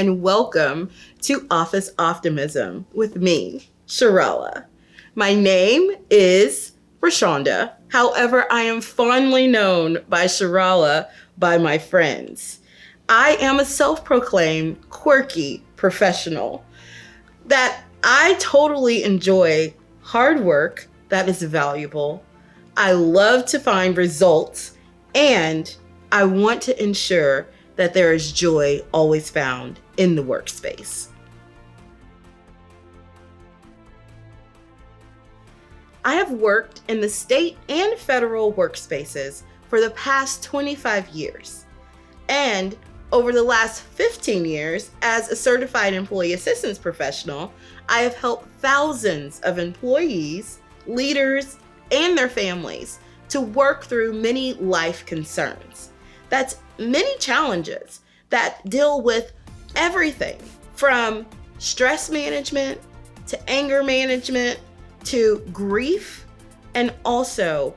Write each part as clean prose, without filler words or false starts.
and welcome to Office Optimism with me, Sharala. My name is Rashonda. However, I am fondly known by Sharala by my friends. I am a self-proclaimed quirky professional that I totally enjoy hard work that is valuable. I love to find results, and I want to ensure that there is joy always found in the workspace. I have worked in the state and federal workspaces for the past 25 years. And over the last 15 years, as a certified employee assistance professional, I have helped thousands of employees, leaders, and their families to work through many life concerns. That's many challenges that deal with everything from stress management to anger management to grief and also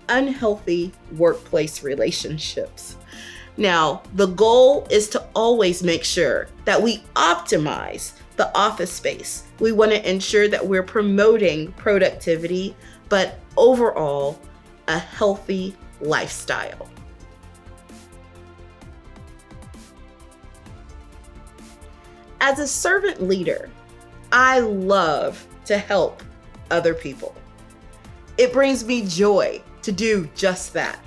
unhealthy workplace relationships. Now, the goal is to always make sure that we optimize the office space. We want to ensure that we're promoting productivity, but overall, a healthy lifestyle. As a servant leader, I love to help other people. It brings me joy to do just that.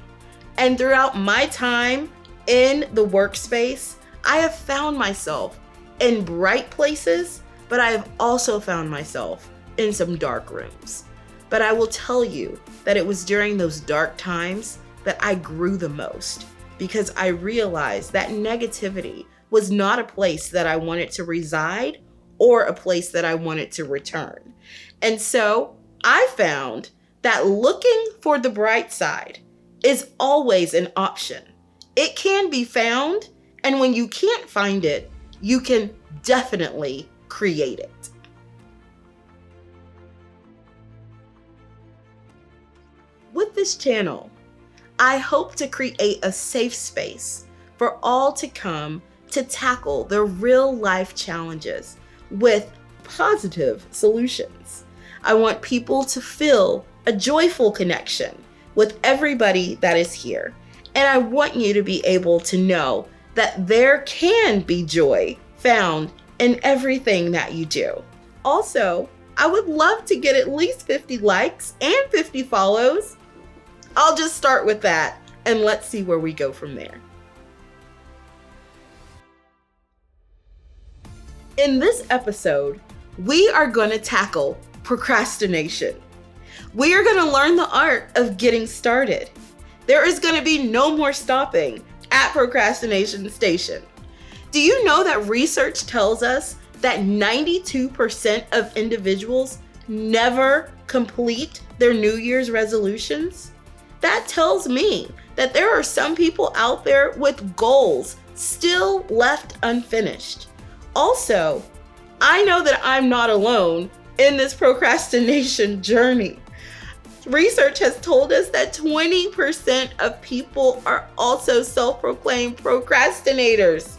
And throughout my time in the workspace, I have found myself in bright places, but I have also found myself in some dark rooms. But I will tell you that it was during those dark times that I grew the most, because I realized that negativity was not a place that I wanted to reside or a place that I wanted to return. And so I found that looking for the bright side is always an option. It can be found, and when you can't find it, you can definitely create it. With this channel, I hope to create a safe space for all to come to tackle the real life challenges with positive solutions. I want people to feel a joyful connection with everybody that is here. And I want you to be able to know that there can be joy found in everything that you do. Also, I would love to get at least 50 likes and 50 follows. I'll just start with that and let's see where we go from there. In this episode, we are going to tackle procrastination. We are going to learn the art of getting started. There is going to be no more stopping at procrastination station. Do you know that research tells us that 92% of individuals never complete their New Year's resolutions? That tells me that there are some people out there with goals still left unfinished. Also, I know that I'm not alone in this procrastination journey. Research has told us that 20% of people are also self-proclaimed procrastinators.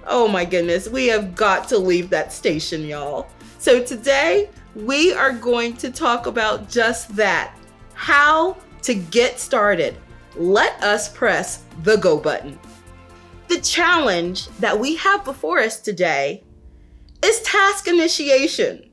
Oh my goodness, we have got to leave that station, y'all. So today, we are going to talk about just that. How to get started. Let us press the go button. The challenge that we have before us today is task initiation.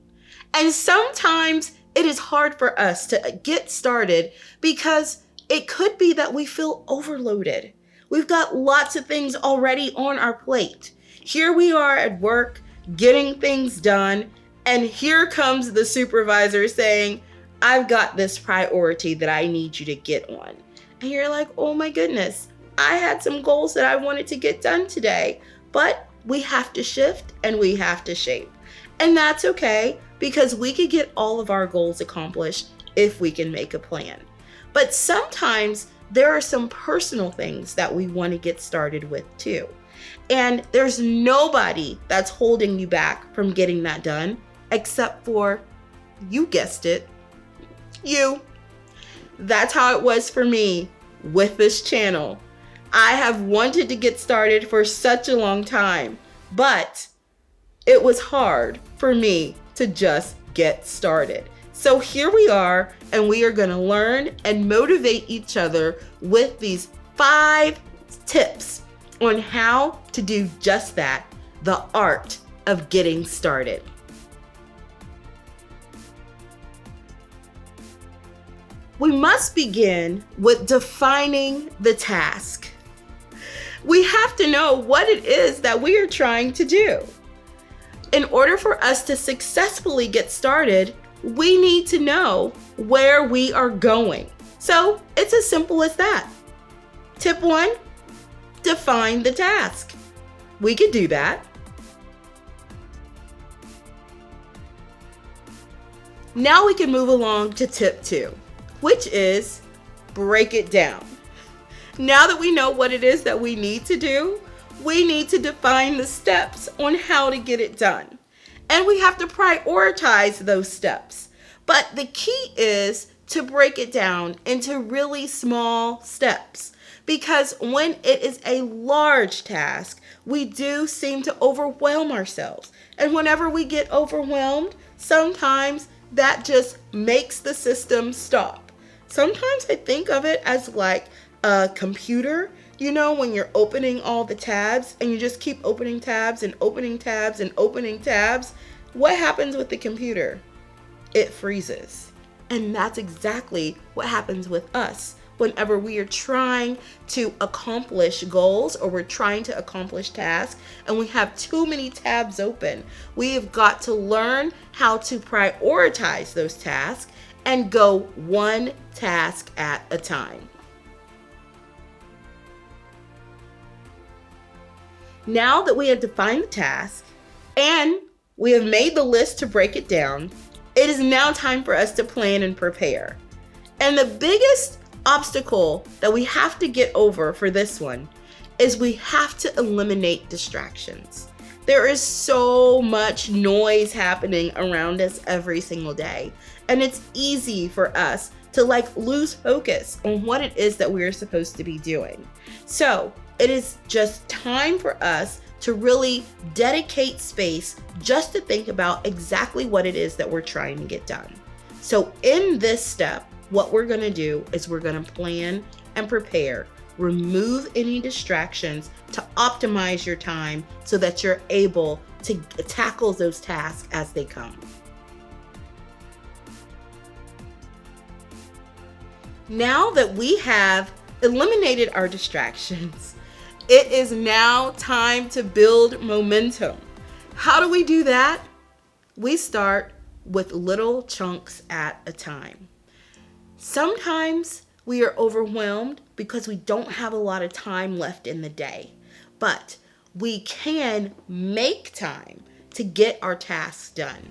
And sometimes it is hard for us to get started because it could be that we feel overloaded. We've got lots of things already on our plate. Here we are at work getting things done, and here comes the supervisor saying, I've got this priority that I need you to get on. And you're like, oh my goodness, I had some goals that I wanted to get done today, but we have to shift and we have to shape. And that's okay, because we could get all of our goals accomplished if we can make a plan. But sometimes there are some personal things that we want to get started with too. And there's nobody that's holding you back from getting that done except for, you guessed it, you. That's how it was for me with this channel. I have wanted to get started for such a long time, but it was hard for me to just get started. So here we are, and we are going to learn and motivate each other with these 5 tips on how to do just that, the art of getting started. We must begin with defining the task. We have to know what it is that we are trying to do. In order for us to successfully get started, we need to know where we are going. So it's as simple as that. Tip 1, define the task. We could do that. Now we can move along to tip 2, which is break it down. Now that we know what it is that we need to do, we need to define the steps on how to get it done. And we have to prioritize those steps. But the key is to break it down into really small steps. Because when it is a large task, we do seem to overwhelm ourselves. And whenever we get overwhelmed, sometimes that just makes the system stop. Sometimes I think of it as like a computer. You know, when you're opening all the tabs and you just keep opening tabs and opening tabs and opening tabs, what happens with the computer? It freezes. And that's exactly what happens with us whenever we are trying to accomplish goals or we're trying to accomplish tasks and we have too many tabs open. We have got to learn how to prioritize those tasks and go one task at a time. Now that we have defined the task and we have made the list to break it down, it is now time for us to plan and prepare. And the biggest obstacle that we have to get over for this one is we have to eliminate distractions. There is so much noise happening around us every single day, and it's easy for us to lose focus on what it is that we're supposed to be doing. So it is just time for us to really dedicate space just to think about exactly what it is that we're trying to get done. So in this step, what we're going to do is we're going to plan and prepare, remove any distractions to optimize your time so that you're able to tackle those tasks as they come. Now that we have eliminated our distractions, it is now time to build momentum. How do we do that? We start with little chunks at a time. Sometimes we are overwhelmed because we don't have a lot of time left in the day, but we can make time to get our tasks done.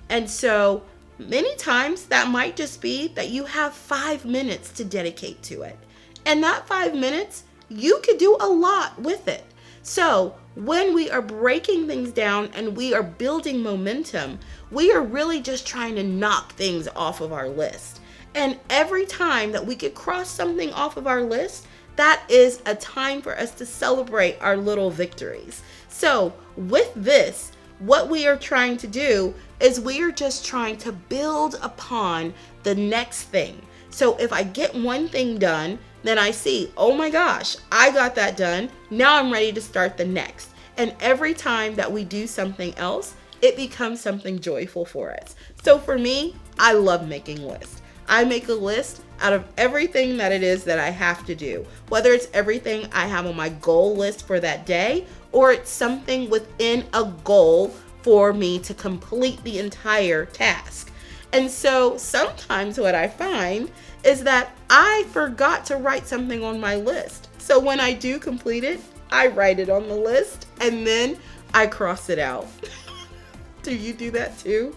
And so many times that might just be that you have 5 minutes to dedicate to it. And that 5 minutes, you could do a lot with it. So when we are breaking things down and we are building momentum, we are really just trying to knock things off of our list. And every time that we could cross something off of our list, that is a time for us to celebrate our little victories. So with this, what we are trying to do is we are just trying to build upon the next thing. So if I get one thing done, then I see, oh my gosh, I got that done. Now I'm ready to start the next. And every time that we do something else, it becomes something joyful for us. So for me, I love making lists. I make a list out of everything that it is that I have to do, whether it's everything I have on my goal list for that day, or it's something within a goal for me to complete the entire task. And so sometimes what I find is that I forgot to write something on my list. So when I do complete it, I write it on the list and then I cross it out. Do you do that too?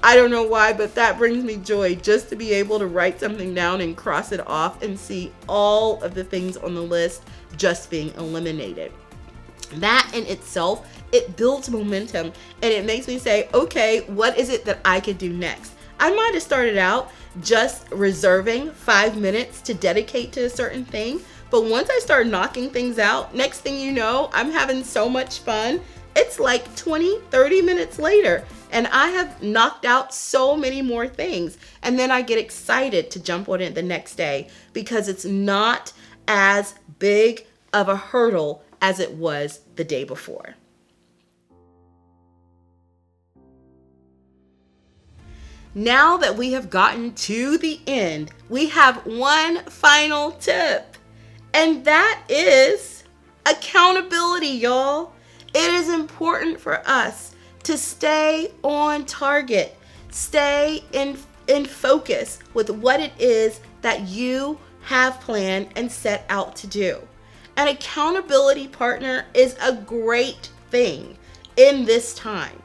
I don't know why, but that brings me joy just to be able to write something down and cross it off and see all of the things on the list just being eliminated. That in itself, it builds momentum and it makes me say, okay, what is it that I could do next? I might have started out just reserving 5 minutes to dedicate to a certain thing, but once I start knocking things out, next thing you know, I'm having so much fun it's like 20, 30 minutes later, and I have knocked out so many more things. And then I get excited to jump on it the next day because it's not as big of a hurdle as it was the day before. Now that we have gotten to the end, we have one final tip, and that is accountability, y'all. It is important for us to stay on target, stay in focus with what it is that you have planned and set out to do. An accountability partner is a great thing in this time,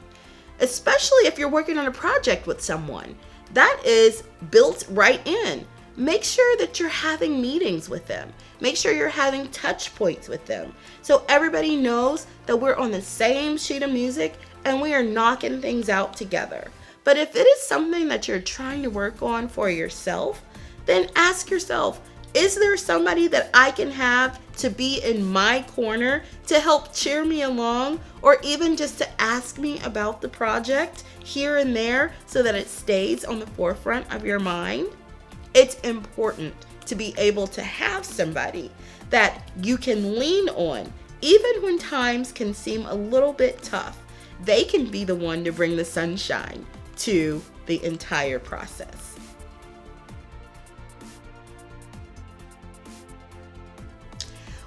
especially if you're working on a project with someone. That is built right in. Make sure that you're having meetings with them. Make sure you're having touch points with them so everybody knows that we're on the same sheet of music and we are knocking things out together. But if it is something that you're trying to work on for yourself, then ask yourself, is there somebody that I can have to be in my corner to help cheer me along, or even just to ask me about the project here and there so that it stays on the forefront of your mind? It's important to be able to have somebody that you can lean on, even when times can seem a little bit tough. They can be the one to bring the sunshine to the entire process.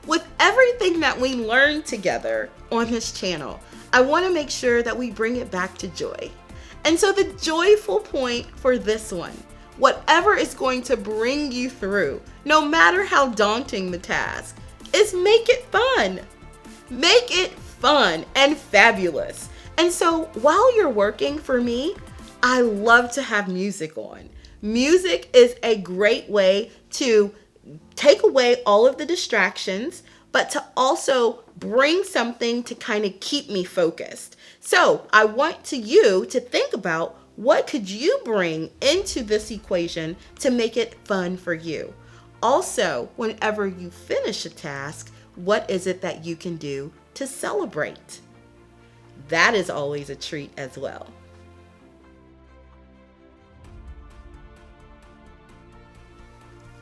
With everything that we learn together on this channel, I want to make sure that we bring it back to joy. And so the joyful point for this one, whatever is going to bring you through, no matter how daunting the task, is make it fun. Make it fun and fabulous. And so while you're working, for me, I love to have music on. Music is a great way to take away all of the distractions, but to also bring something to kind of keep me focused. So I want you to think about, what could you bring into this equation to make it fun for you? Also, whenever you finish a task, what is it that you can do to celebrate? That is always a treat as well.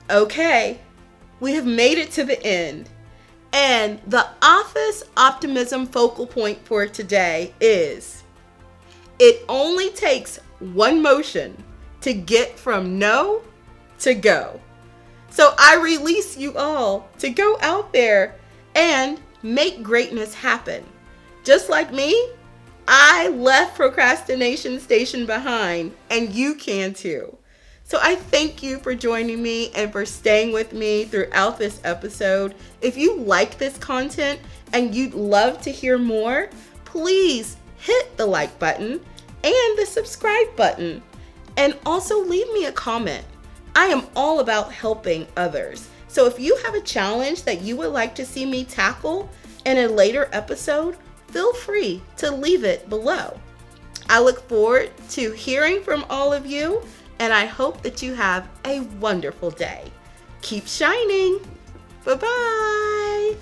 Okay, we have made it to the end. And the Office Optimism focal point for today is, it only takes one motion to get from no to go. So I release you all to go out there and make greatness happen. Just like me, I left procrastination station behind, and you can too. So I thank you for joining me and for staying with me throughout this episode. If you like this content and you'd love to hear more, please hit the like button and the subscribe button. And also leave me a comment. I am all about helping others. So if you have a challenge that you would like to see me tackle in a later episode, feel free to leave it below. I look forward to hearing from all of you, and I hope that you have a wonderful day. Keep shining. Bye-bye.